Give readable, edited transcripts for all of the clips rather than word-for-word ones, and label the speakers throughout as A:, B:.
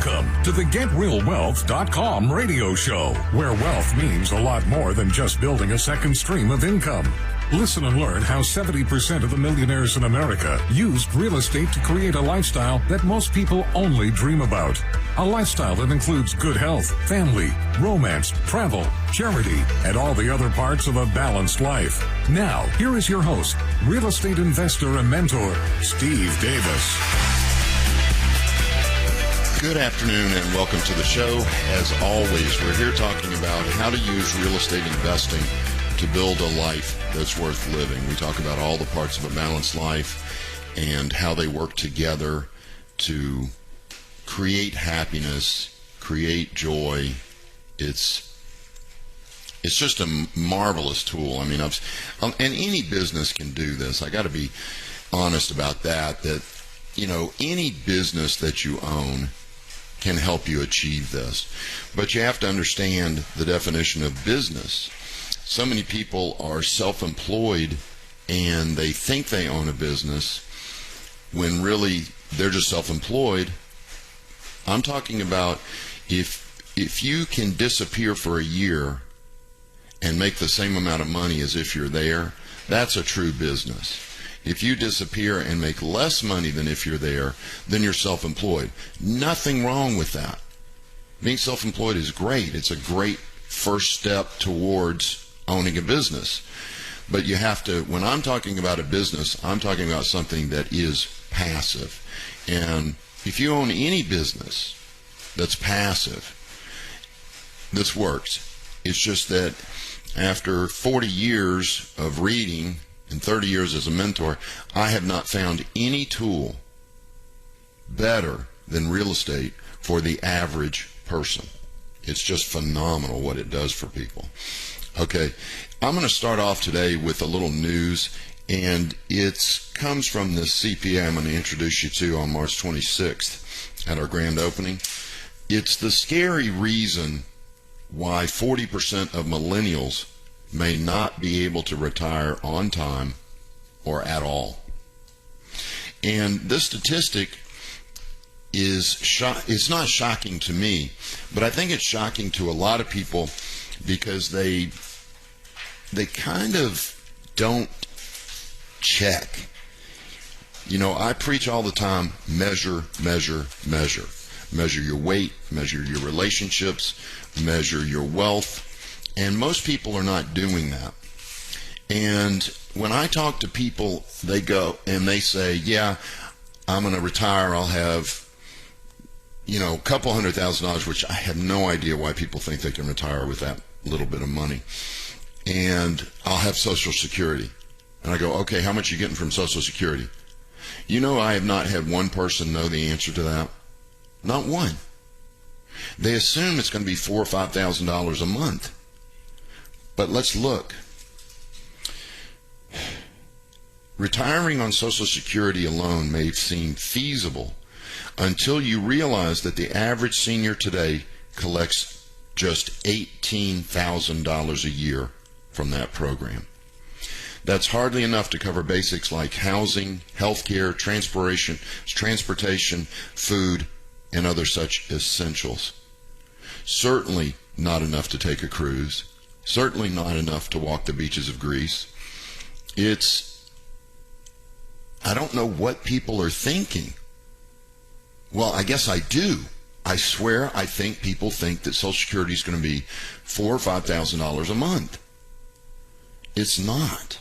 A: Welcome to the GetRealWealth.com radio show, where wealth means a lot more than just building a second stream of income. Listen and learn how 70% of the millionaires in America used real estate to create a lifestyle that most people only dream about. A lifestyle that includes good health, family, romance, travel, charity, and all the other parts of a balanced life. Now, here is your host, real estate investor and mentor, Steve Davis.
B: Good afternoon and welcome to the show. As always, we're here talking about how to use real estate investing to build a life that's worth living. We talk about all the parts of a balanced life and how they work together to create happiness, create joy. It's just a marvelous tool. I mean, and any business can do this. I got to be honest about that, you know, any business that you own can help you achieve this. But you have to understand the definition of business. So many people are self-employed and they think they own a business when really they're just self-employed. I'm talking about if you can disappear for a year and make the same amount of money as if you're there, that's a true business. If you disappear and make less money than if you're there, then you're self-employed. Nothing wrong with that. Being self-employed is great. It's a great first step towards owning a business. But you have to, when I'm talking about a business, I'm talking about something that is passive. And if you own any business that's passive, this works. It's just that after 40 years of reading and 30 years as a mentor, I have not found any tool better than real estate for the average person. It's just phenomenal what it does for people. Okay, I'm going to start off today with a little news, and it comes from the CPA I'm going to introduce you to on March 26th at our grand opening. It's the scary reason why 40% of millennials may not be able to retire on time or at all. And this statistic it's not shocking to me, but I think it's shocking to a lot of people because they kind of don't check. You know, I preach all the time, measure, measure, measure. Measure your weight, measure your relationships, measure your wealth. And most people are not doing that. And when I talk to people, they go and they say, yeah, I'm going to retire. I'll have, you know, a couple $100,000, which I have no idea why people think they can retire with that little bit of money. And I'll have Social Security. And I go, okay, how much are you getting from Social Security? You know, I have not had one person know the answer to that. Not one. They assume it's going to be $4,000 or $5,000 a month. But let's look. Retiring on Social Security alone may seem feasible until you realize that the average senior today collects just $18,000 a year from that program. That's hardly enough to cover basics like housing, healthcare, transportation, food, and other such essentials. Certainly not enough to take a cruise. Certainly not enough to walk the beaches of Greece. I don't know what people are thinking. Well, I guess I do. I swear I think people think that Social Security is going to be $4,000 or $5,000 a month. It's not.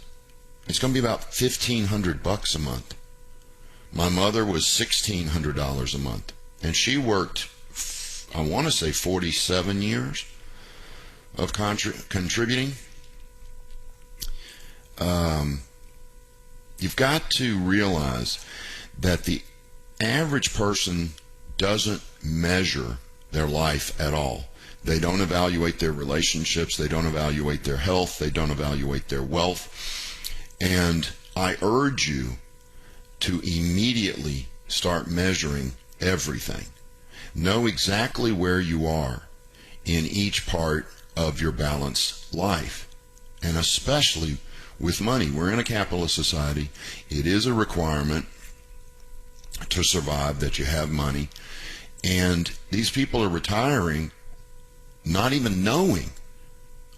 B: It's going to be about $1,500 a month. My mother was $1,600 a month, and she worked, I want to say 47 years of contributing. You've got to realize that the average person doesn't measure their life at all. They don't evaluate their relationships. They don't evaluate their health. They don't evaluate their wealth. And I urge you to immediately start measuring everything. Know exactly where you are in each part of your balanced life, and especially with money. We're in a capitalist society. It is a requirement to survive that you have money, And these people are retiring not even knowing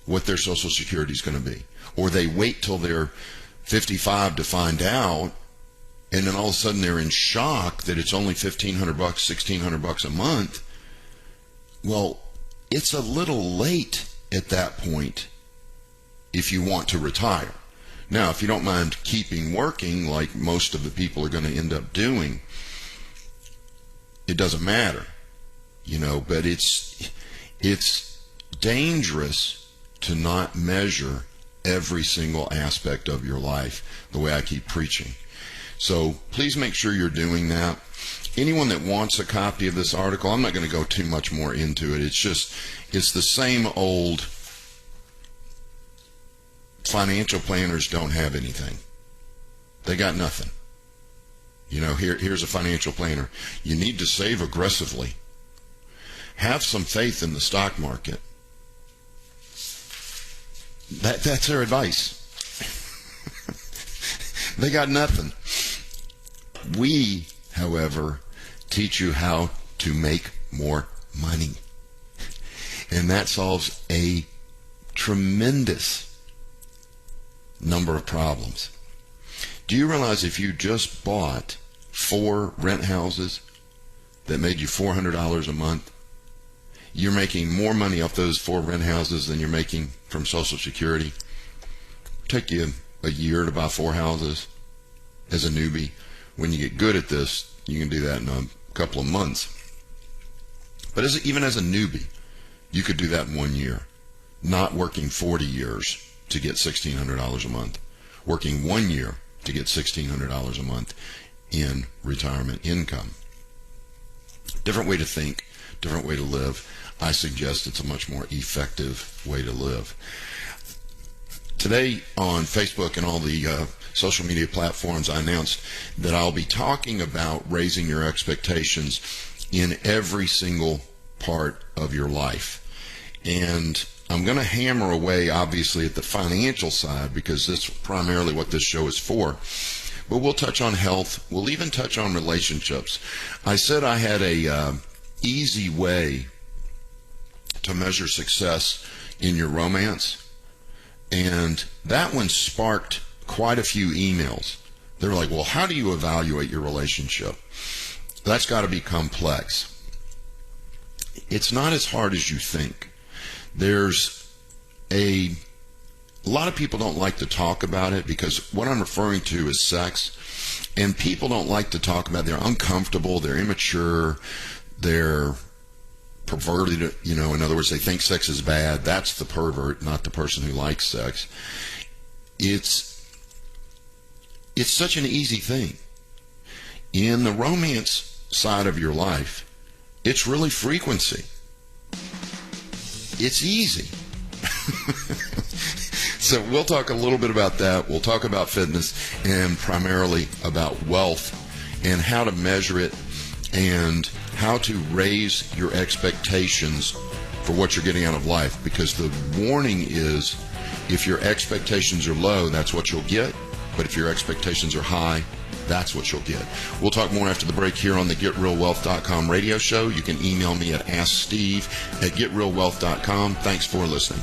B: what their Social Security is going to be. Or they wait till they're 55 to find out, and then all of a sudden they're in shock that it's only $1,500, $1,600 a month. Well, it's a little late at that point if you want to retire. Now, if you don't mind keeping working like most of the people are going to end up doing, it doesn't matter, but it's dangerous to not measure every single aspect of your life the way I keep preaching. So please make sure you're doing that. Anyone that wants a copy of this article, I'm not going to go too much more into it. It's the same old financial planners don't have anything. They got nothing. Here's a financial planner. You need to save aggressively. Have some faith in the stock market. That's their advice. They got nothing. We, however, teach you how to make more money. And that solves a tremendous number of problems. Do you realize if you just bought 4 rent houses that made you $400 a month, you're making more money off those 4 rent houses than you're making from Social Security? Take you a year to buy 4 houses as a newbie. When you get good at this, you can do that in a couple of months. But even as a newbie, you could do that in 1 year, not working 40 years to get $1,600 a month, working 1 year to get $1,600 a month in retirement income. Different way to think, different way to live. I suggest it's a much more effective way to live. Today on Facebook and all the social media platforms, I announced that I'll be talking about raising your expectations in every single part of your life. And I'm going to hammer away, obviously, at the financial side because that's primarily what this show is for. But we'll touch on health. We'll even touch on relationships. I said I had a easy way to measure success in your romance. And that one sparked quite a few emails. They were like, well, how do you evaluate your relationship? That's got to be complex. It's not as hard as you think. There's a lot of people don't like to talk about it because what I'm referring to is sex. And people don't like to talk about it. They're uncomfortable. They're immature. They're perverted, in other words, they think sex is bad. That's the pervert, not the person who likes sex. It's such an easy thing. In the romance side of your life, it's really frequency. It's easy. So we'll talk a little bit about that. We'll talk about fitness and primarily about wealth and how to measure it and how to raise your expectations for what you're getting out of life. Because the warning is, if your expectations are low, that's what you'll get. But if your expectations are high, that's what you'll get. We'll talk more after the break here on the GetRealWealth.com radio show. You can email me at AskSteve@GetRealWealth.com. Thanks for listening.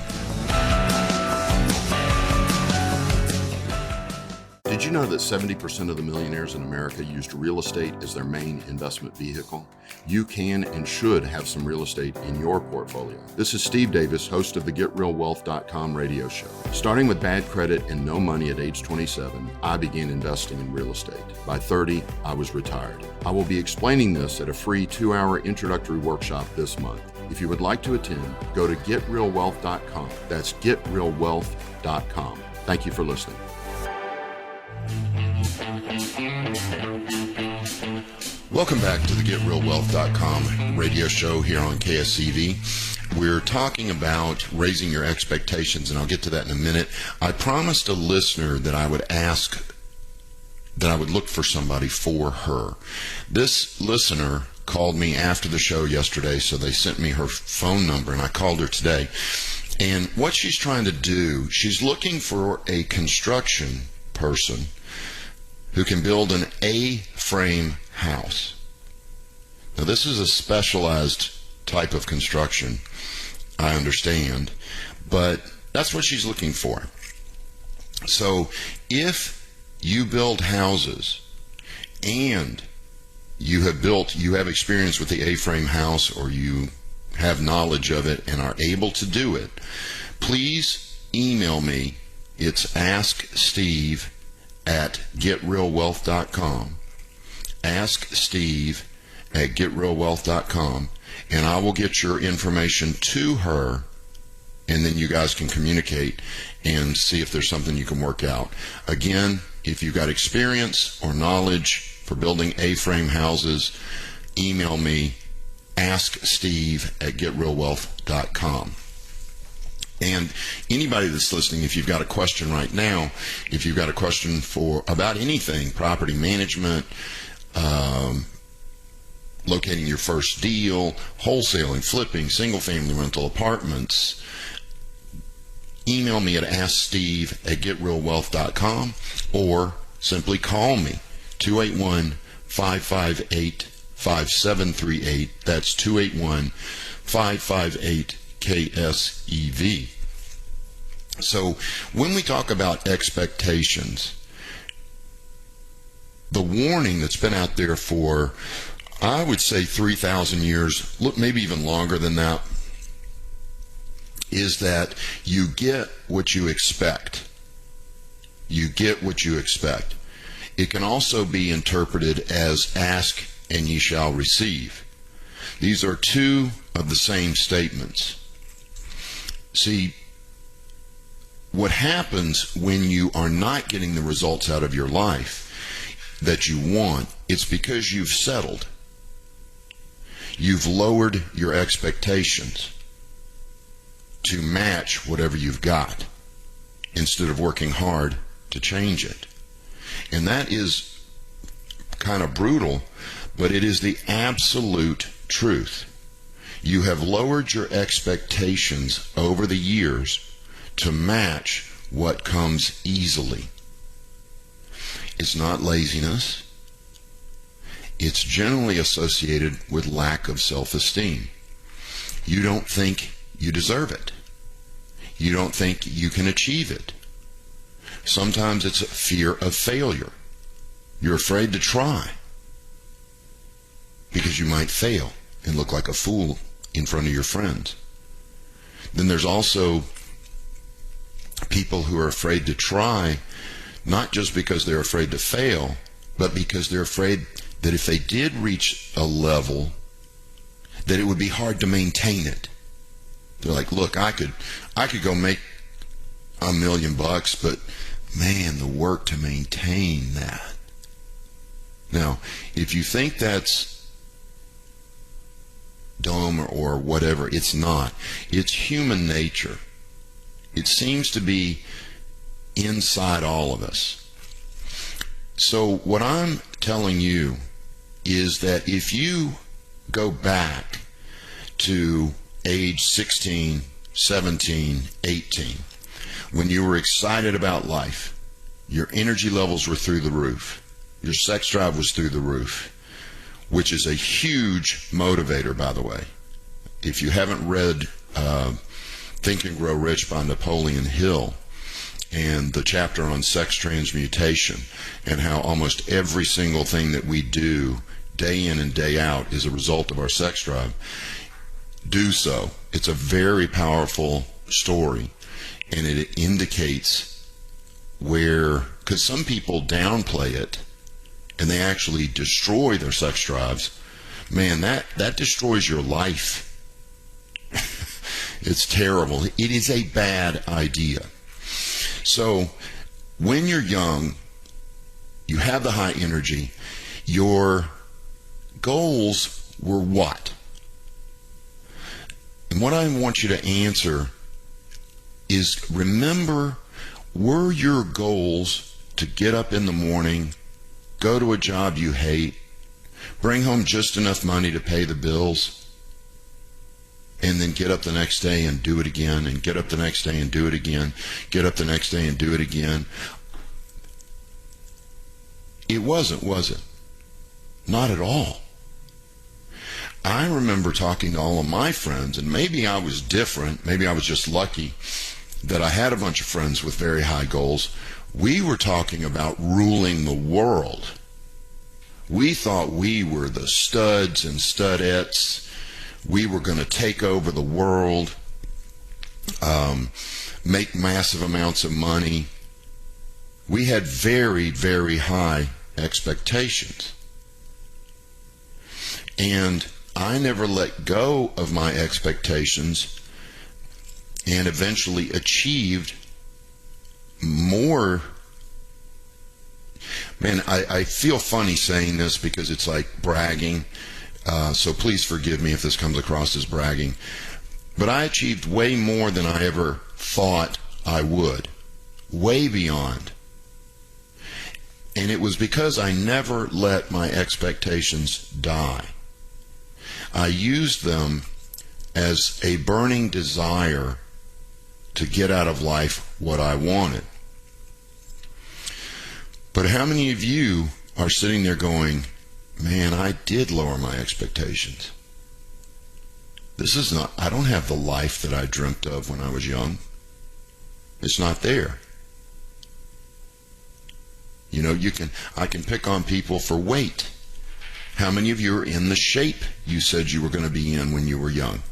B: Did you know that 70% of the millionaires in America used real estate as their main investment vehicle? You can and should have some real estate in your portfolio. This is Steve Davis, host of the GetRealWealth.com radio show. Starting with bad credit and no money at age 27, I began investing in real estate. By 30, I was retired. I will be explaining this at a free 2-hour introductory workshop this month. If you would like to attend, go to GetRealWealth.com. That's GetRealWealth.com. Thank you for listening. Welcome back to the GetRealWealth.com radio show here on KSCV. We're talking about raising your expectations, and I'll get to that in a minute. I promised a listener that I would look for somebody for her. This listener called me after the show yesterday, so they sent me her phone number, and I called her today. And what she's trying to do, she's looking for a construction person who can build an A-frame house. Now, this is a specialized type of construction, I understand, but that's what she's looking for. So if you build houses and you have experience with the A-frame house, or you have knowledge of it and are able to do it, please email me. It's asksteve@getrealwealth.com. asksteve@getrealwealth.com, and I will get your information to her, and then you guys can communicate and see if there's something you can work out. Again, if you've got experience or knowledge for building A-frame houses, email me, asksteve@getrealwealth.com. And anybody that's listening, if you've got a question right now, if you've got a question about anything, property management, locating your first deal, wholesaling, flipping, single-family rental apartments, email me at asksteve@getrealwealth.com, or simply call me, 281-558-5738. That's 281-558-KSEV. So when we talk about expectations, the warning that's been out there for, I would say, 3,000 years, look, maybe even longer than that, is that you get what you expect. You get what you expect. It can also be interpreted as ask and ye shall receive. These are two of the same statements. See, what happens when you are not getting the results out of your life that you want, it's because you've settled. You've lowered your expectations to match whatever you've got instead of working hard to change it. And that is kind of brutal, but it is the absolute truth. You have lowered your expectations over the years to match what comes easily. It's not laziness. It's generally associated with lack of self-esteem. You don't think you deserve it. You don't think you can achieve it. Sometimes it's a fear of failure. You're afraid to try because you might fail and look like a fool in front of your friends. Then there's also people who are afraid to try, not just because they're afraid to fail, but because they're afraid that if they did reach a level, that it would be hard to maintain it. They're like, look, I could go make $1 million, but man, the work to maintain that. Now, if you think that's dumb or whatever, it's not. It's human nature. It seems to be inside all of us. So what I'm telling you is that if you go back to age 16, 17, 18, when you were excited about life, your energy levels were through the roof, your sex drive was through the roof, which is a huge motivator, by the way. If you haven't read Think and Grow Rich by Napoleon Hill, and the chapter on sex transmutation, and how almost every single thing that we do day in and day out is a result of our sex drive, do so. It's a very powerful story, and it indicates where, because some people downplay it and they actually destroy their sex drives. Man, that destroys your life. It's terrible. It is a bad idea. So when you're young, you have the high energy. Your goals were what? And what I want you to answer is, remember, were your goals to get up in the morning, go to a job you hate, bring home just enough money to pay the bills, and then get up the next day and do it again, and get up the next day and do it again, get up the next day and do it again? It wasn't, was it? Not at all. I remember talking to all of my friends, and maybe I was different. Maybe I was just lucky that I had a bunch of friends with very high goals. We were talking about ruling the world. We thought we were the studs and studettes. We were going to take over the world, make massive amounts of money. We had very, very high expectations. And I never let go of my expectations and eventually achieved more. Man, I feel funny saying this because it's like bragging. So please forgive me if this comes across as bragging. But I achieved way more than I ever thought I would. Way beyond. And it was because I never let my expectations die. I used them as a burning desire to get out of life what I wanted. But how many of you are sitting there going, man, I did lower my expectations. I don't have the life that I dreamt of when I was young. It's not there. You know, I can pick on people for weight. How many of you are in the shape you said you were going to be in when you were young?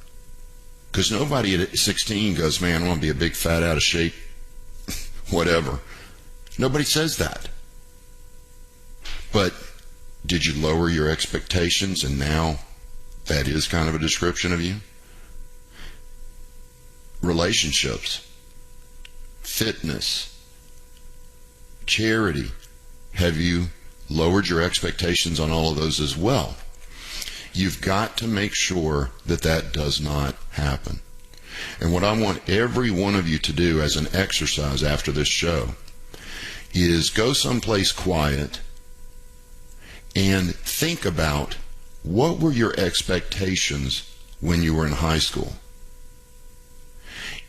B: Because nobody at 16 goes, man, I want to be a big fat out of shape, whatever. Nobody says that. But did you lower your expectations and now that is kind of a description of you? Relationships, fitness, charity. Have you lowered your expectations on all of those as well? You've got to make sure that that does not happen. And what I want every one of you to do as an exercise after this show is go someplace quiet and think about what were your expectations when you were in high school.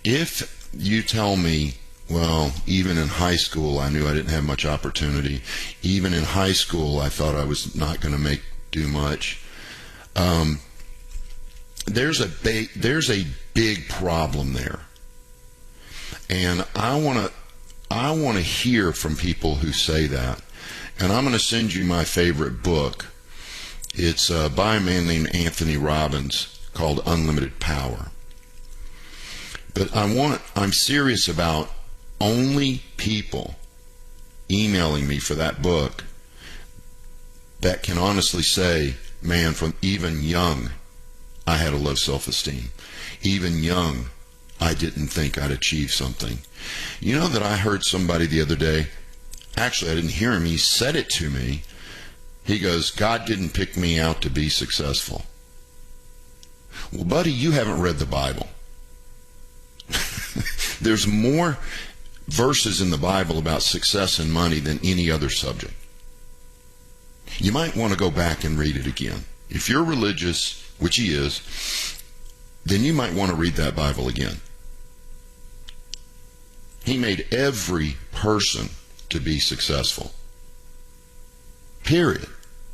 B: If you tell me, well, even in high school I knew I didn't have much opportunity. Even in high school I thought I was not going to do much. There's a big problem there. And I want to hear from people who say that. And I'm going to send you my favorite book. It's by a man named Anthony Robbins called Unlimited Power. But I'm serious about only people emailing me for that book that can honestly say, man, from even young, I had a low self-esteem. Even young, I didn't think I'd achieve something. You know that I heard somebody the other day, actually I didn't hear him, he said it to me. He goes, God didn't pick me out to be successful. Well, buddy, you haven't read the Bible. There's more verses in the Bible about success and money than any other subject. You might want to go back and read it again. If you're religious, which he is, then you might want to read that Bible again. He made every person to be successful. Period.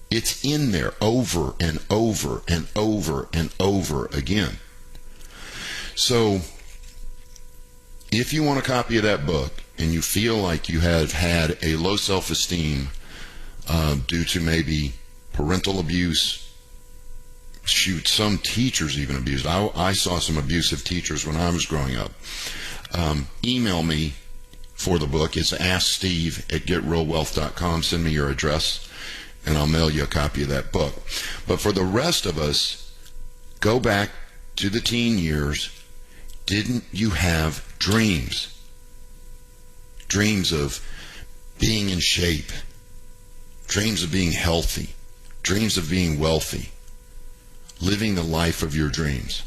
B: It's in there over and over and over and over again. So, if you want a copy of that book and you feel like you have had a low self-esteem due to maybe parental abuse, shoot, some teachers even abused. I saw some abusive teachers when I was growing up. Email me for the book. It's asksteve@getrealwealth.com. Send me your address and I'll mail you a copy of that book. But for the rest of us, go back to the teen years. Didn't you have dreams? Dreams of being in shape. Dreams of being healthy. Dreams of being wealthy. Living the life of your dreams.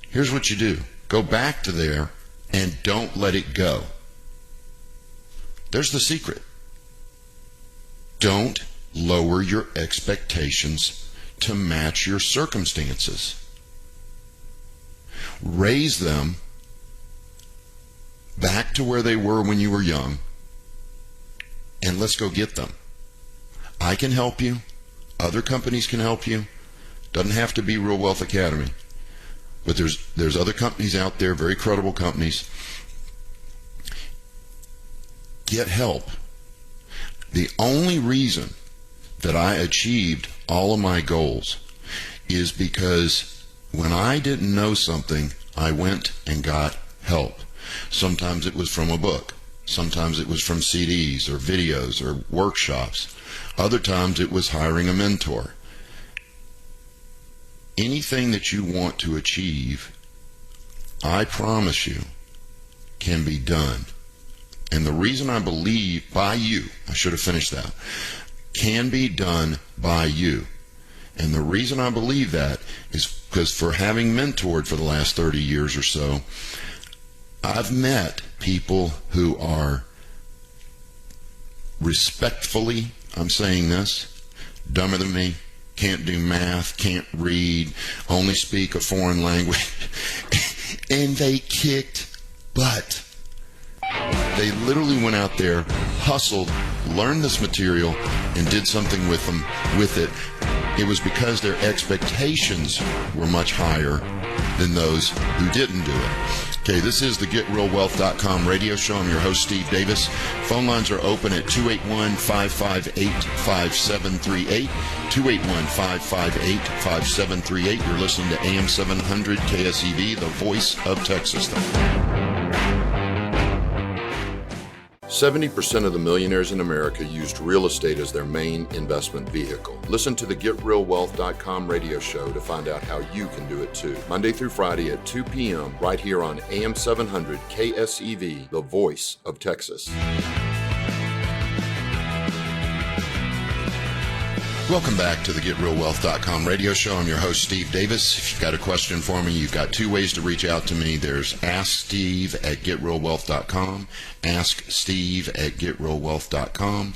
B: Here's what you do. Go back to there and don't let it go. There's the secret. Don't lower your expectations to match your circumstances. Raise them back to where they were when you were young, and let's go get them. I can help you. Other companies can help you. Doesn't have to be Real Wealth Academy. But there's other companies out there, very credible companies. Get help. The only reason that I achieved all of my goals is because when I didn't know something, I went and got help. Sometimes it was from a book. Sometimes it was from CDs or videos or workshops. Other times it was hiring a mentor. Anything that you want to achieve, I promise you, can be done. And the reason I believe by you, I should have finished that, can be done by you. And the reason I believe that is because for having mentored for the last 30 years or so, I've met people who are respectfully, I'm saying this, dumber than me, can't do math, can't read, only speak a foreign language, and they kicked butt. They literally went out there, hustled, learned this material, and did something with it. It was because their expectations were much higher than those who didn't do it. Okay, this is the GetRealWealth.com radio show. I'm your host, Steve Davis. Phone lines are open at 281-558-5738. 281-558-5738. You're listening to AM 700 KSEV, the voice of Texas. 70% of the millionaires in America used real estate as their main investment vehicle. Listen to the GetRealWealth.com radio show to find out how you can do it too. Monday through Friday at 2 p.m. right here on AM 700 KSEV, the voice of Texas. Welcome back to the GetRealWealth.com radio show. I'm your host, Steve Davis. If you've got a question for me, you've got two ways to reach out to me. There's Ask Steve at GetRealWealth.com, Ask Steve at GetRealWealth.com,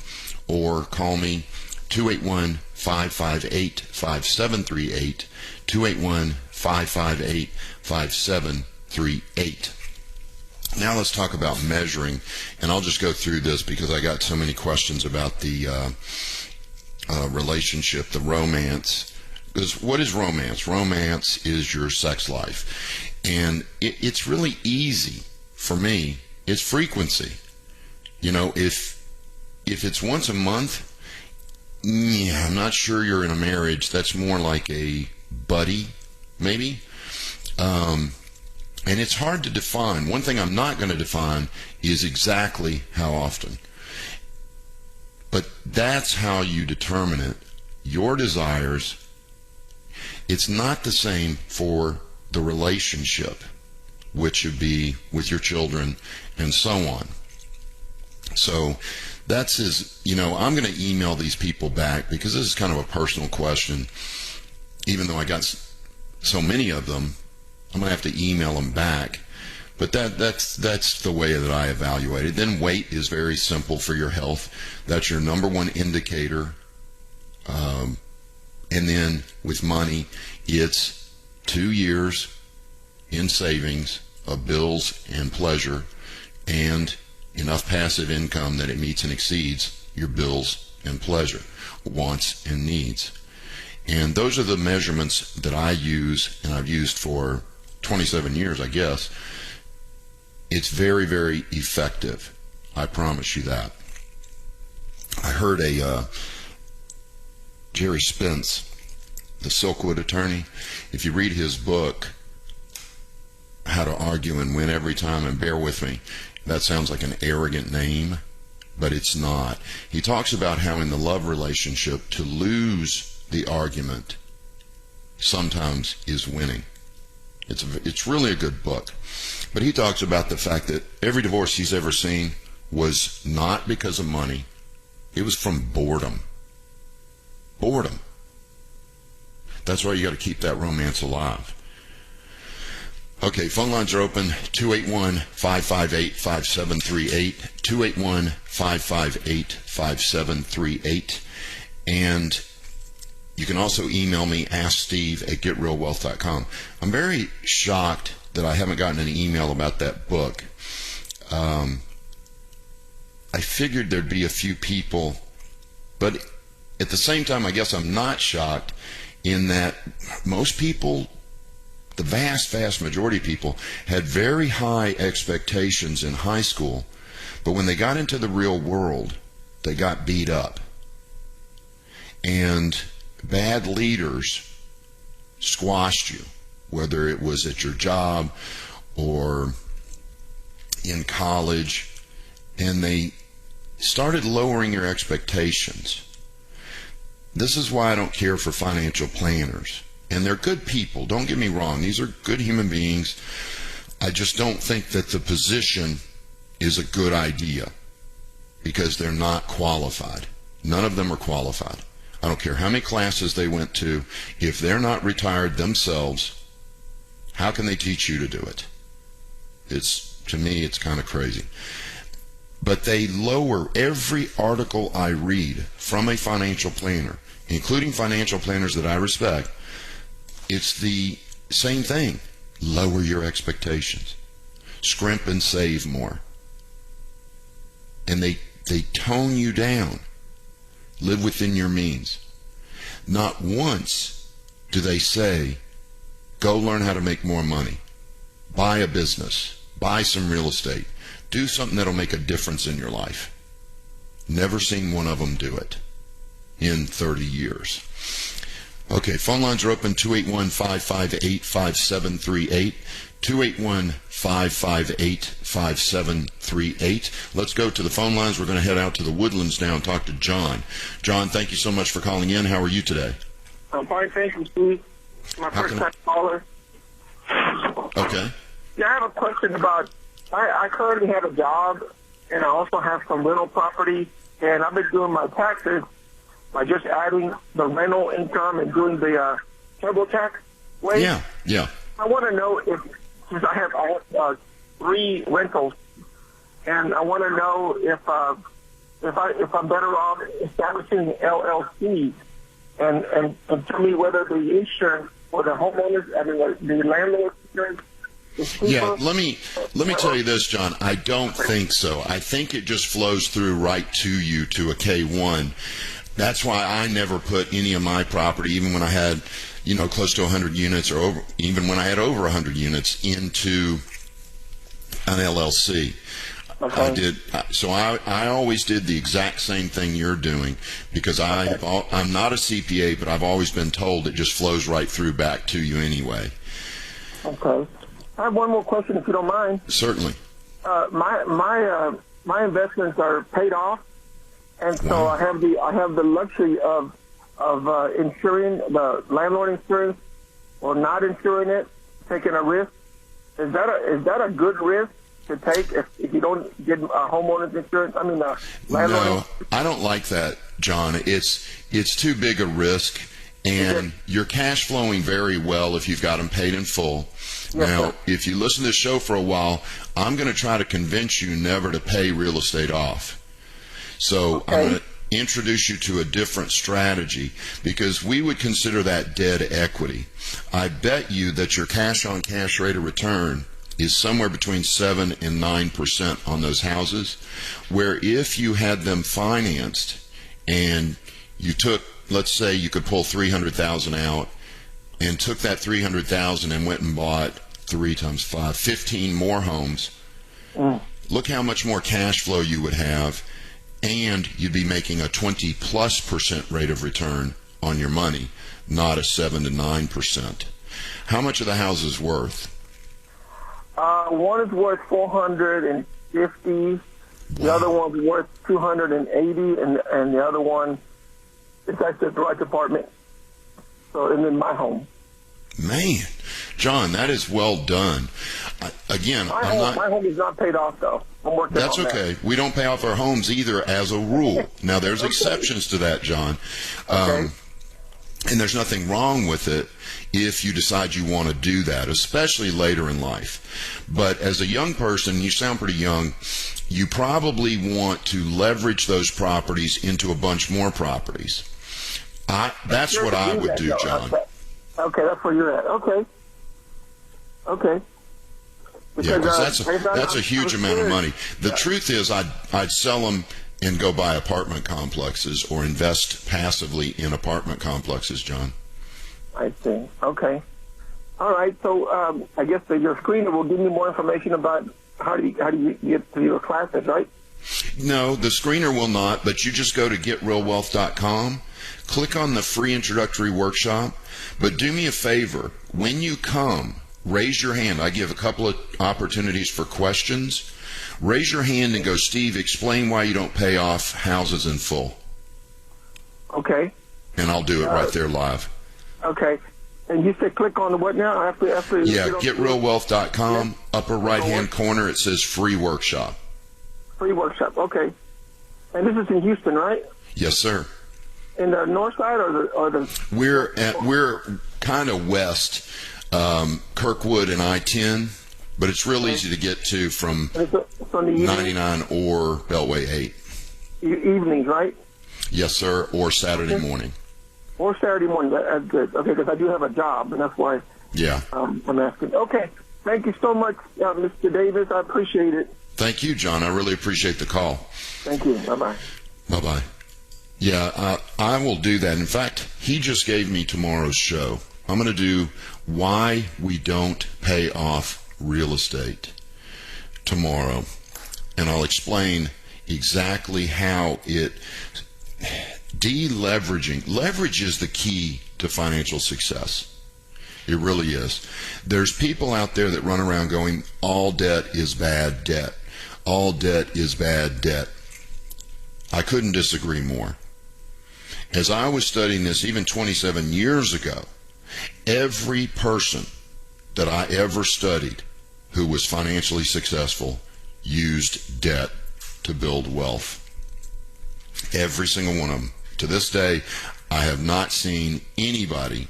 B: or call me 281-558-5738, 281-558-5738. Now let's talk about measuring, and I'll just go through this because I got so many questions about the relationship, the romance. Because what is romance? Romance is your sex life. And it's really easy for me. It's frequency. You know, if it's once a month, I'm not sure you're in a marriage. That's more like a buddy, maybe. And it's hard to define. One thing I'm not going to define is exactly how often. But that's how you determine it. Your desires, it's not the same for the relationship, which would be with your children and so on. So that's I'm going to email these people back because this is kind of a personal question. Even though I got so many of them, I'm going to have to email them back. But that's the way that I evaluate it. Then weight is very simple for your health. That's your number one indicator. And then with money, it's 2 years in savings of bills and pleasure and enough passive income that it meets and exceeds your bills and pleasure, wants and needs. And those are the measurements that I use, and I've used for 27 years, I guess. It's very, very effective. I promise you that. I heard Jerry Spence, the Silkwood attorney, if you read his book, How to Argue and Win Every Time, and bear with me, that sounds like an arrogant name, but it's not. He talks about how in the love relationship, to lose the argument sometimes is winning. It's really a good book. But he talks about the fact that every divorce he's ever seen was not because of money. It was from boredom. Boredom. That's why you got to keep that romance alive. Okay, phone lines are open, 281-558-5738, 281-558-5738. And you can also email me, asksteve@getrealwealth.com. I'm very shocked that I haven't gotten an email about that book. I figured there'd be a few people, but at the same time, I guess I'm not shocked in that most people, the vast, vast majority of people, had very high expectations in high school, but when they got into the real world, they got beat up. And bad leaders squashed you, whether it was at your job or in college, and they started lowering your expectations. This is why I don't care for financial planners. And they're good people, don't get me wrong. These are good human beings. I just don't think that the position is a good idea because they're not qualified. None of them are qualified. I don't care how many classes they went to. If they're not retired themselves, how can they teach you to do it? To me, it's kind of crazy. But they lower every article I read from a financial planner, including financial planners that I respect. It's the same thing. Lower your expectations. Scrimp and save more. And they tone you down. Live within your means. Not once do they say, go learn how to make more money. Buy a business. Buy some real estate. Do something that'll make a difference in your life. Never seen one of them do it in 30 years. Okay, phone lines are open, 281-558-5738, 281-558-5738. Let's go to the phone lines. We're going to head out to the Woodlands now and talk to John. John, thank you so much for calling in. How are you today?
C: I'm fine, thank you, Steve. My first-time caller.
B: Okay.
C: Yeah, I have a question about, I currently have a job, and I also have some rental property, and I've been doing my taxes by just adding the rental income and doing the TurboTax way.
B: Yeah.
C: I want to know since I have 3 rentals, and I want to know if I'm better off establishing LLCs, and tell me whether the insurance for the homeowners, the landlord insurance.
B: Yeah, let me tell you this, John. I don't think so. I think it just flows through right to you to a K1. That's why I never put any of my property, even when I had, close to 100 units, or even when I had over 100 units, into an LLC.
C: Okay.
B: I always did the exact same thing you're doing, because I'm not a CPA, but I've always been told it just flows right through back to you anyway.
C: Okay. I have one more question, if you don't mind.
B: Certainly.
C: My investments are paid off, and so
B: Wow.
C: I have the luxury of insuring the landlord insurance or not insuring it, taking a risk. Is that a good risk to take if you don't get homeowners insurance? I mean, landlord.
B: No, I don't like that, John. It's too big a risk, and you're cash flowing very well if you've got them paid in full.
C: Yes,
B: Now,
C: sir.
B: if you listen to this show for a while, I'm going to try to convince you never to pay real estate off. So
C: Okay.
B: I'm going to introduce you to a different strategy, because we would consider that dead equity. I bet you that your cash-on-cash rate of return is somewhere between 7 and 9% on those houses, where if you had them financed and you took, let's say you could pull $300,000 out and took that $300,000 and went and bought 3 times 5, 15 more homes, look how much more cash flow you would have, and you'd be making a 20+% rate of return on your money, not a 7 to 9%. How much are the houses worth?
C: One is worth $450. The other one's worth $280, and the other one is actually a garage apartment. So, and then my home.
B: Man, John, that is well done.
C: My home is not paid off, though. I'm working
B: That's
C: on that.
B: okay. We don't pay off our homes either, as a rule. Now, there's exceptions to that, John.
C: Okay.
B: And there's nothing wrong with it if you decide you want to do that, especially later in life. But as a young person, you sound pretty young, you probably want to leverage those properties into a bunch more properties. That's what I would do, John.
C: Okay, that's where you're at. Okay.
B: Yeah, because that's a huge amount of money. The truth is, I'd sell them and go buy apartment complexes or invest passively in apartment complexes, John.
C: I see. Okay. All right. So I guess your screener will give me more information about how do you get to your classes, right?
B: No, the screener will not, but you just go to getrealwealth.com, click on the free introductory workshop, but do me a favor. When you come, raise your hand. I give a couple of opportunities for questions. Raise your hand and go, Steve, explain why you don't pay off houses in full.
C: Okay.
B: And I'll do it right there live.
C: Okay. And you said click on the what now? After
B: yeah, getrealwealth.com, upper right-hand corner, it says free workshop.
C: Free workshop, okay. And this is in Houston, right?
B: Yes, sir.
C: In the north side or the
B: We're kind of west, Kirkwood and I-10, but it's real easy to get to from 99 or Beltway 8.
C: Evenings, right?
B: Yes, sir, or Saturday morning.
C: Or Saturday morning, that's good. Okay, because I do have a job, and that's why I'm asking. Okay, thank you so much, Mr. Davis. I appreciate it.
B: Thank you, John. I really appreciate the call.
C: Thank you. Bye-bye.
B: Bye-bye. Yeah, I will do that. In fact, he just gave me tomorrow's show. I'm going to do why we don't pay off real estate tomorrow, and I'll explain exactly how it deleveraging. Leverage is the key to financial success. It really is. There's people out there that run around going, all debt is bad debt. All debt is bad debt. I couldn't disagree more. As I was studying this even 27 years ago, every person that I ever studied who was financially successful used debt to build wealth. Every single one of them. To this day, I have not seen anybody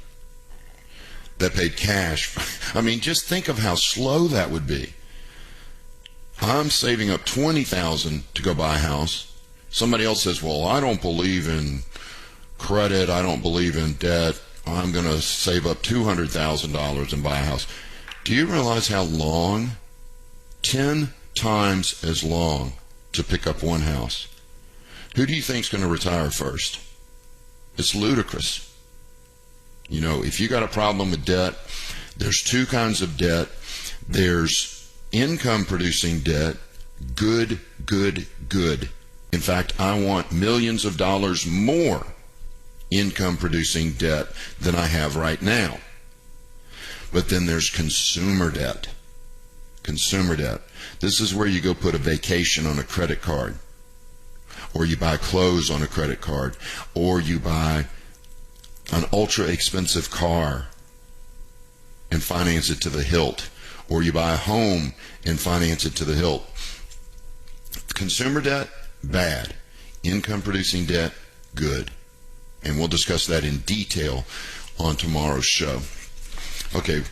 B: that paid cash. I mean, just think of how slow that would be. I'm saving up $20,000 to go buy a house. Somebody else says, well, I don't believe in credit. I don't believe in debt. I'm going to save up $200,000 and buy a house. Do you realize how long? 10 times as long to pick up one house. Who do you think is going to retire first? It's ludicrous. You know, if you got a problem with debt, there's two kinds of debt. There's income producing debt, good. In fact, I want millions of dollars more income producing debt than I have right now. But then there's consumer debt. Consumer debt. This is where you go put a vacation on a credit card, or you buy clothes on a credit card, or you buy an ultra expensive car and finance it to the hilt, or you buy a home and finance it to the hilt. Consumer debt, bad. Income producing debt, good. And we'll discuss that in detail on tomorrow's show. Okay,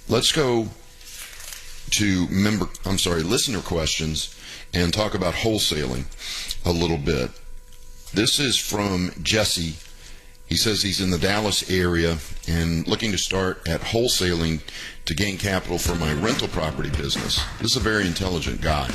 B: let's go to listener questions and talk about wholesaling a little bit. This is from Jesse. He says he's in the Dallas area and looking to start at wholesaling to gain capital for my rental property business. This is a very intelligent guy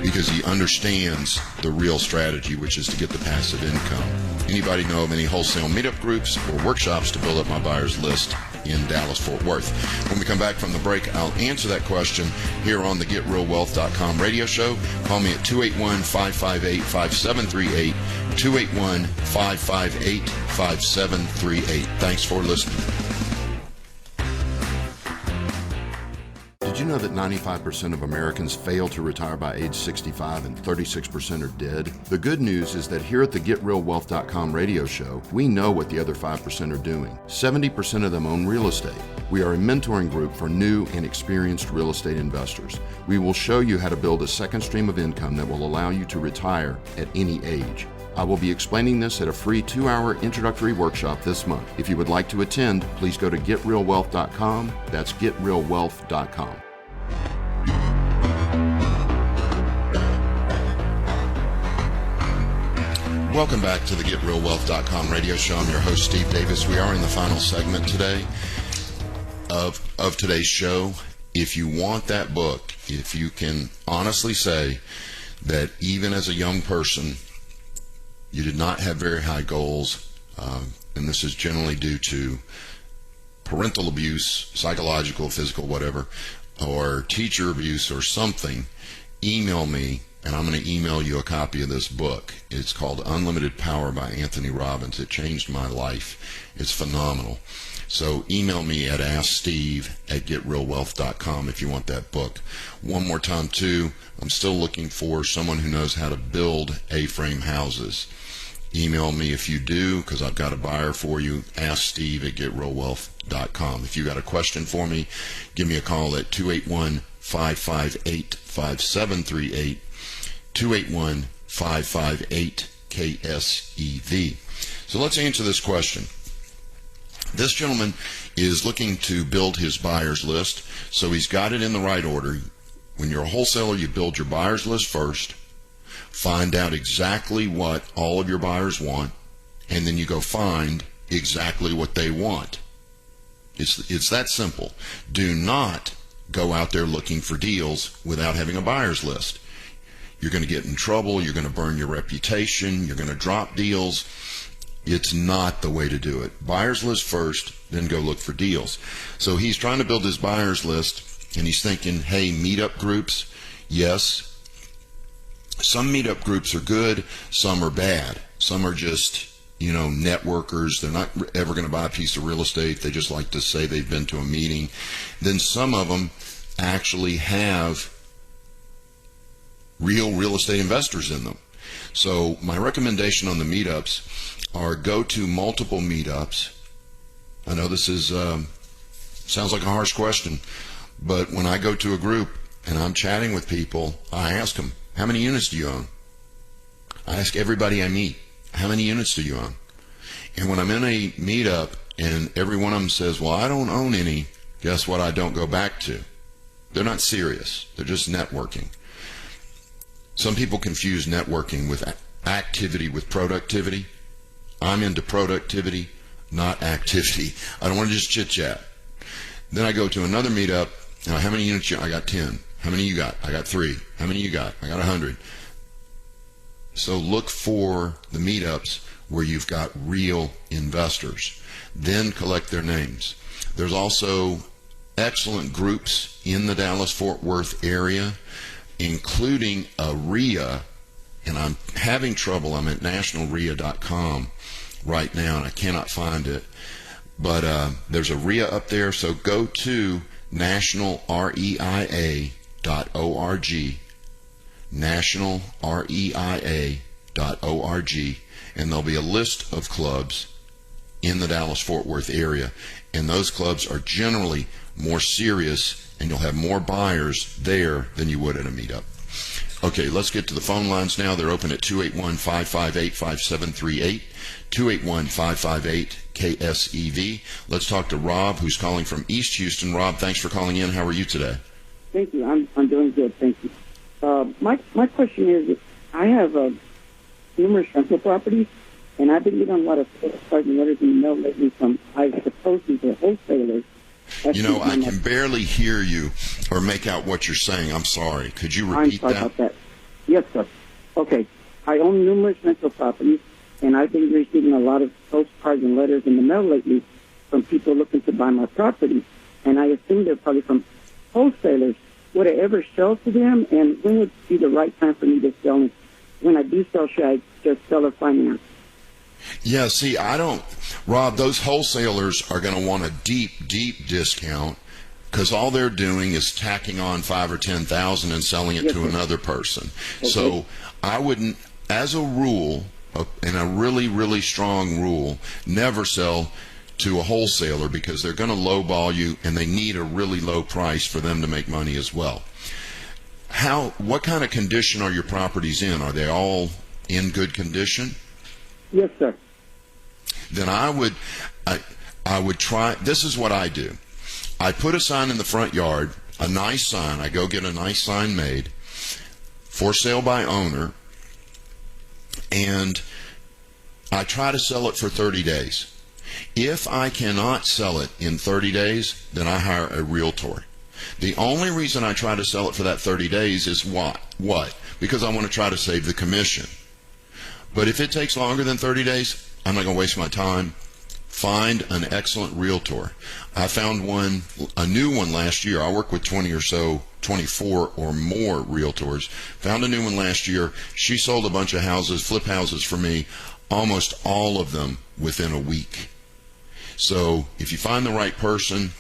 B: because he understands the real strategy, which is to get the passive income. Anybody know of any wholesale meetup groups or workshops to build up my buyers list in Dallas-Fort Worth? When we come back from the break, I'll answer that question here on the GetRealWealth.com radio show. Call me at 281-558-5738, 281-558-5738. Thanks for listening. Did you know that 95% of Americans fail to retire by age 65 and 36% are dead? The good news is that here at the GetRealWealth.com radio show, we know what the other 5% are doing. 70% of them own real estate. We are a mentoring group for new and experienced real estate investors. We will show you how to build a second stream of income that will allow you to retire at any age. I will be explaining this at a free 2-hour introductory workshop this month. If you would like to attend, please go to GetRealWealth.com. That's GetRealWealth.com. Welcome back to the GetRealWealth.com radio show. I'm your host, Steve Davis. We are in the final segment today of today's show. If you want that book, if you can honestly say that even as a young person, you did not have very high goals, and this is generally due to parental abuse, psychological, physical, whatever, or teacher abuse or something, email me, and I'm going to email you a copy of this book. It's called Unlimited Power by Anthony Robbins. It changed my life. It's phenomenal. So email me at asksteve@getrealwealth.com if you want that book. One more time, too, I'm still looking for someone who knows how to build A-frame houses. Email me if you do, because I've got a buyer for you. asksteve@getrealwealth.com. If you got a question for me, give me a call at 281-558-5738, 281-558-KSEV. So let's answer this question. This gentleman is looking to build his buyer's list, so he's got it in the right order. When you're a wholesaler, you build your buyer's list first, find out exactly what all of your buyers want, and then you go find exactly what they want. It's that simple. Do not go out there looking for deals without having a buyer's list. You're going to get in trouble. You're going to burn your reputation. You're going to drop deals. It's not the way to do it. Buyer's list first, then go look for deals. So he's trying to build his buyer's list, and he's thinking, hey, meetup groups, yes. Some meetup groups are good, some are bad. Some are just, networkers. They're not ever going to buy a piece of real estate. They just like to say they've been to a meeting. Then some of them actually have real estate investors in them. So my recommendation on the meetups are go to multiple meetups. I know this is sounds like a harsh question, but when I go to a group and I'm chatting with people, I ask them, how many units do you own? I ask everybody I meet, how many units do you own? And when I'm in a meetup and every one of them says, well, I don't own any, guess what I don't go back to? They're not serious. They're just networking. Some people confuse networking with activity with productivity. I'm into productivity, not activity. I don't want to just chit-chat. Then I go to another meetup. How many units? I got 10. How many you got? I got 3. How many you got? I got 100. So look for the meetups where you've got real investors. Then collect their names. There's also excellent groups in the Dallas-Fort Worth area, including a RIA, and I'm having trouble. I'm at nationalria.com right now, and I cannot find it. But there's a RIA up there, so go to nationalreia.org, nationalreia.org, and there'll be a list of clubs in the Dallas-Fort Worth area, and those clubs are generally more serious, and you'll have more buyers there than you would at a meetup. Okay, let's get to the phone lines now. They're open at 281-558-5738, 281-558-KSEV. Let's talk to Rob, who's calling from East Houston. Rob, thanks for calling in. How are you today?
D: Thank you. I'm doing good. Thank you. My question is, I have numerous rental properties, and I've been getting a lot of postcards and letters in the mail lately from, I suppose, these are wholesalers.
B: I can barely hear you or make out what you're saying. I'm sorry. Could you repeat that?
D: I'm sorry about that. Yes, sir. Okay. I own numerous rental properties, and I've been receiving a lot of postcards and letters in the mail lately from people looking to buy my property, and I assume they're probably from wholesalers. Would I ever sell to them, and when would be the right time for me to sell? And when I do sell, should I just sell or finance?
B: Yeah, see, Rob, those wholesalers are going to want a deep discount because all they're doing is tacking on $5,000 or $10,000 and selling it to another person. Okay. So I wouldn't, as a rule, and a really strong rule, never sell to a wholesaler because they're going to lowball you and they need a really low price for them to make money as well. What kind of condition are your properties in? Are they all in good condition?
D: Yes, sir.
B: Then I would try. This is what I do. I put a sign in the front yard, a nice sign. I go get a nice sign made, for sale by owner, and I try to sell it for 30 days. If I cannot sell it in 30 days, then I hire a realtor. The only reason I try to sell it for that 30 days is what? Because I want to try to save the commission. But if it takes longer than 30 days, I'm not going to waste my time. Find an excellent realtor. I found a new one last year. I work with 24 or more realtors. Found a new one last year. She sold a bunch of houses, flip houses for me, almost all of them within a week. So if you find the right person,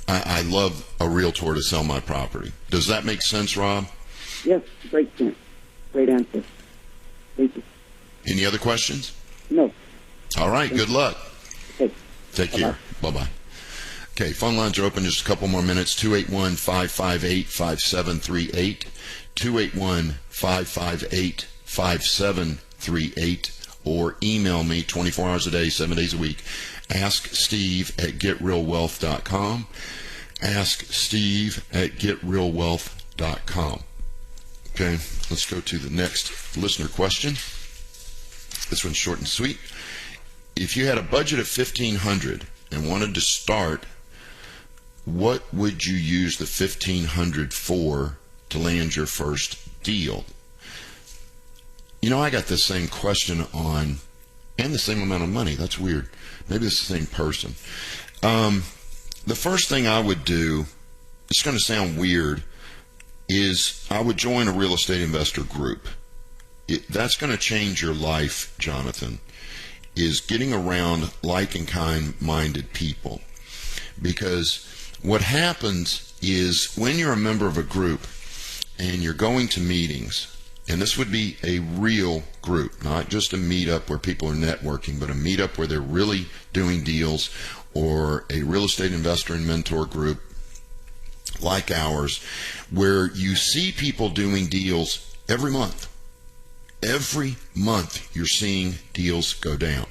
B: I love a realtor to sell my property. Does that make sense, Rob?
D: Yes, great sense. Great answer. Thank you.
B: Any other questions?
D: No.
B: All right, good luck.
D: Okay.
B: Take care. Bye-bye. Okay, phone lines are open just a couple more minutes. 281-558-5738. 281-558-5738. Or email me 24 hours a day, 7 days a week. Ask Steve at getrealwealth.com. Ask Steve at getrealwealth.com. Okay, let's go to the next listener question. This one's short and sweet. If you had a budget of $1,500 and wanted to start, what would you use the $1,500 for to land your first deal? You know, I got this same question on, and the same amount of money. That's weird. Maybe it's the same person. The first thing I would do, it's going to sound weird, is I would join a real estate investor group. That's going to change your life, Jonathan, is getting around like and kind-minded people. Because what happens is when you're a member of a group and you're going to meetings, and this would be a real group, not just a meetup where people are networking, but a meetup where they're really doing deals, or a real estate investor and mentor group like ours, where you see people doing deals every month. Every month you're seeing deals go down.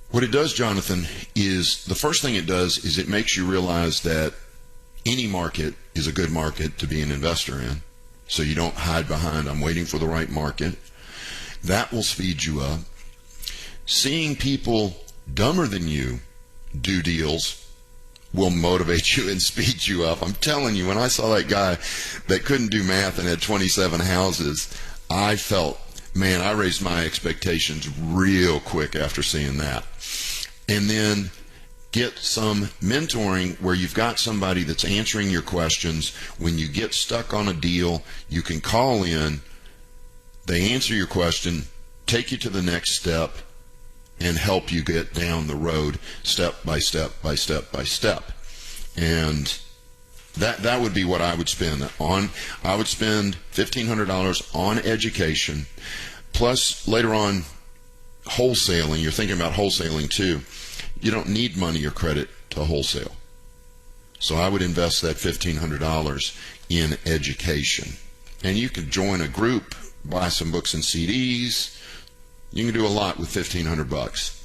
B: What it does, Jonathan, is the first thing it does is it makes you realize that any market is a good market to be an investor in. So you don't hide behind, I'm waiting for the right market. That will speed you up. Seeing people dumber than you do deals will motivate you and speed you up. I'm telling you, when I saw that guy that couldn't do math and had 27 houses, I felt, man, I raised my expectations real quick after seeing that. And then get some mentoring where you've got somebody that's answering your questions. When you get stuck on a deal, you can call in, they answer your question, take you to the next step, and help you get down the road step by step by step by step. And that would be what I would spend on. I would spend $1,500 on education, plus later on wholesaling. You're thinking about wholesaling too. You don't need money or credit to wholesale. So I would invest that $1,500 in education. And you can join a group, buy some books and CDs. You can do a lot with $1,500.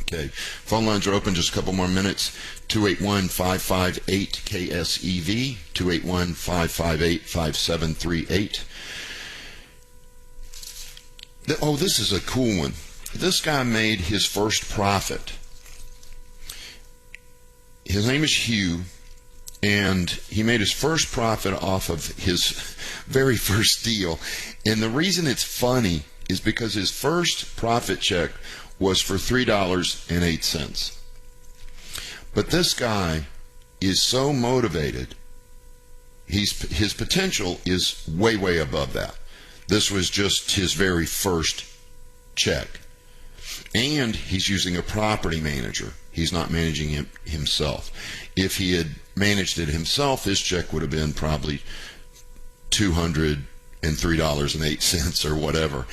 B: Okay, phone lines are open, just a couple more minutes. 281-558-KSEV, 281-558-5738. Oh, this is a cool one. This guy made his first profit. His name is Hugh, and he made his first profit off of his very first deal. And the reason it's funny is because his first profit check was for $3.08. But this guy is so motivated, his potential is way, way above that. This was just his very first check. And he's using a property manager. He's not managing it himself. If he had managed it himself, his check would have been probably $203.08 or whatever.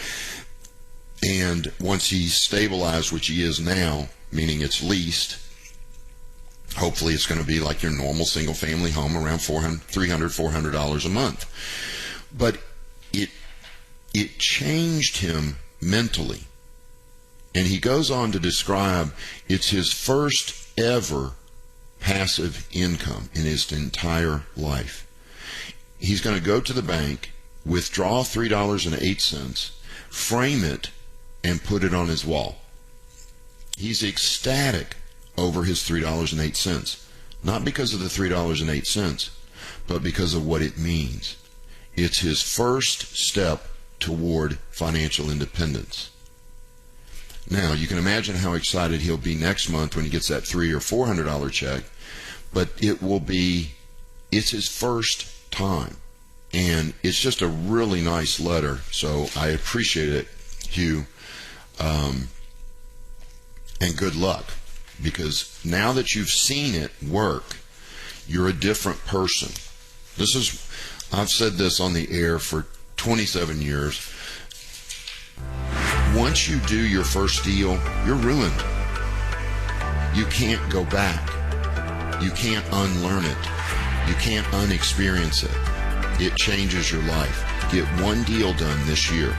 B: And once he's stabilized, which he is now, meaning it's leased, hopefully it's going to be like your normal single-family home, around $400 a month. But it changed him mentally. And he goes on to describe it's his first ever passive income in his entire life. He's going to go to the bank, withdraw $3.08, frame it, and put it on his wall. He's ecstatic over his $3.08, not because of the $3.08, but because of what it means. It's his first step toward financial independence. Now, you can imagine how excited he'll be next month when he gets that $300 or $400 check, but it's his first time. And it's just a really nice letter, so I appreciate it, Hugh. And good luck, because now that you've seen it work, you're a different person. I've said this on the air for 27 years. Once you do your first deal, you're ruined. You can't go back. You can't unlearn it. You can't unexperience it. It changes your life. Get one deal done this year,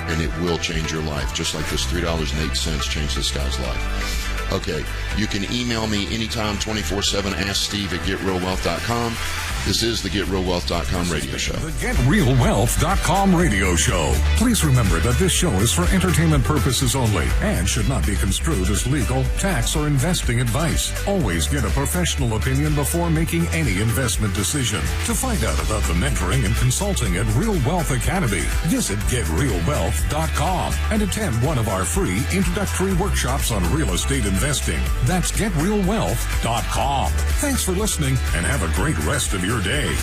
B: and it will change your life, just like this $3.08 changed this guy's life. Okay, you can email me anytime, 24/7, asksteve@getrealwealth.com. This is the GetRealWealth.com radio show.
A: The GetRealWealth.com radio show. Please remember that this show is for entertainment purposes only and should not be construed as legal, tax, or investing advice. Always get a professional opinion before making any investment decision. To find out about the mentoring and consulting at Real Wealth Academy, visit GetRealWealth.com and attend one of our free introductory workshops on real estate investing. That's GetRealWealth.com. Thanks for listening and have a great rest of your day.